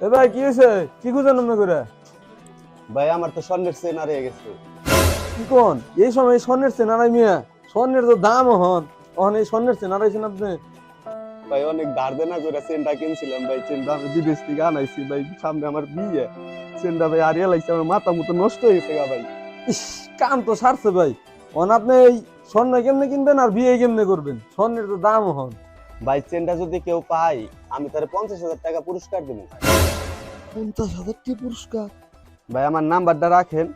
এ ভাই কি হয়েছে? কি খুঁজেন মনে করে? ভাই আমার তো স্বর্ণের চেন হারিয়ে গেছে। কি কোন এই সময় স্বর্ণের চেন আড়াই মিয়া? স্বর্ণের তো দাম হন এই স্বর্ণের চেন আড়াইছেন আপনি? ভাই অনেক ধার দেনা করে চেনটা কিনছিলাম ভাই, চেনটা আমি বিদেশ থেকে আনাইছি ভাই, সামনে আমার বিয়ে, চেনটা ভাই হারিয়ে লাগছে, আমার মাথা মতো নষ্ট হয়ে গেছে গা ভাই। ইস, কাম তো সারছে ভাই। আপনি এই স্বর্ণ কেমনে কিনবেন আর বিয়ে কেমনে করবেন? স্বর্ণের তো দাম হন। ভাই চেনটা যদি কেউ পায় আমি তার 50,000 টাকা পুরস্কার দেবো। 50,000 টাকা পুরস্কার? ভাই আমার নাম্বারটা রাখেন,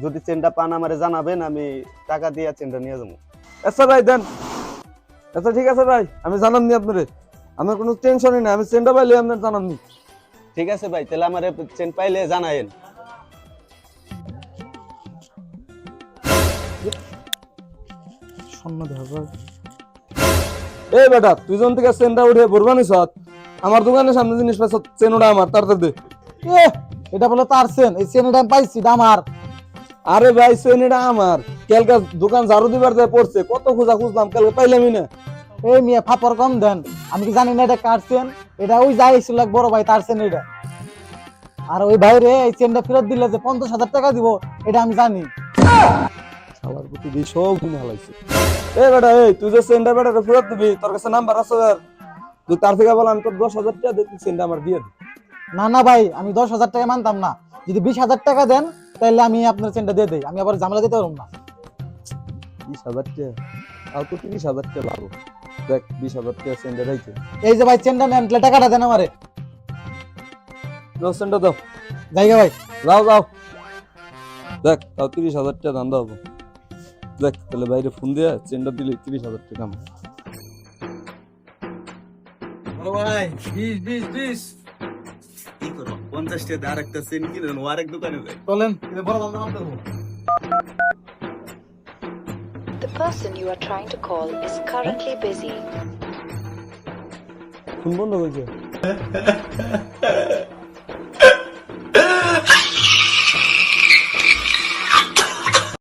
যদি চেনটা পান আমারে জানাবেন, আমি টাকা দিয়ে চেনটা নিয়ে যাবো। আচ্ছা ভাই দেন। আচ্ছা ঠিক আছে ভাই, আমি জানামনি আপনারে। আমার কোনো টেনশনই নাই, আমি চেনটা পাইলে আপনার জানামনি। ঠিক আছে ভাই, তাহলে আমার চেন পাইলে জানায়েন। স্বর্ণ দেখা যায়। এই বেটা, তুই যখন থেকে চেনটা উঠে বরবানি সৎ, আমার দোকানের সামনে জিনিস পাইছ, চেন ওটা আমার, তাড়াতাড়ি দে। এটা বলে তার চেন, এই চেন এটা আমি পাইছি, এটা আমার। আরে ভাই চেন এটা আমার। কালকে দোকান ঝাড়ু দিবার যায় পড়ছে, কত খোঁজা খুঁজলাম, কালকে পাইলামই না। এই মিয়া ফাপর কম দেন, আমি কি জানি না এটা কার চেন? এটা ওই যাইছিল এক বড় ভাই, তার চেন এটা। আর ওই ভাই রে এই চেনটা ফেরত দিলে যে 50,000 টাকা দিব, এটা আমি জানি। শালার প্রতি দিয়ে সব গুনে হালাইছে। এই বেটা, এই তুই যে চেনটা বেটা ফেরত দিবি, তোর কাছে নাম্বার আছে? তুই তার থেকে বল আমি তোর 10,000 টাকা দিই, চেনটা আমার দিয়ে দে। না না ভাই, আমি 10,000 টাকা মানতাম না। যদি 20,000 টাকা দেন তাহলে আমি আপনার চেনটা দিয়ে দেই, আমি আবার ঝামেলা দিতে পারবো না। 20,000 টাকা? তাও তো 30,000 টাকা লাগবে। দেখ 20,000 টাকা চেনটা রাইছে। এই যে ভাই চেনটা নেন, তাহলে টাকাটা দেন আমারে। চেনটা দাও। জায়গা ভাই। যাও যাও। দেখ তাও 30,000 টাকা ধান্দা হবো। দেখ তাহলে বাইরে ফোন দিয়ে চেনটা দিলে 30,000 টাকা আমার। ভাই 20 কি করো, 50 টাকা দিয়ে আরেকটা চেন কিনেন, ও আরেক দোকানে যাই। চলেন, বড় দাম দাম দেবো। The person you are trying to call is currently busy. Phone বন্ধ হয়েছে।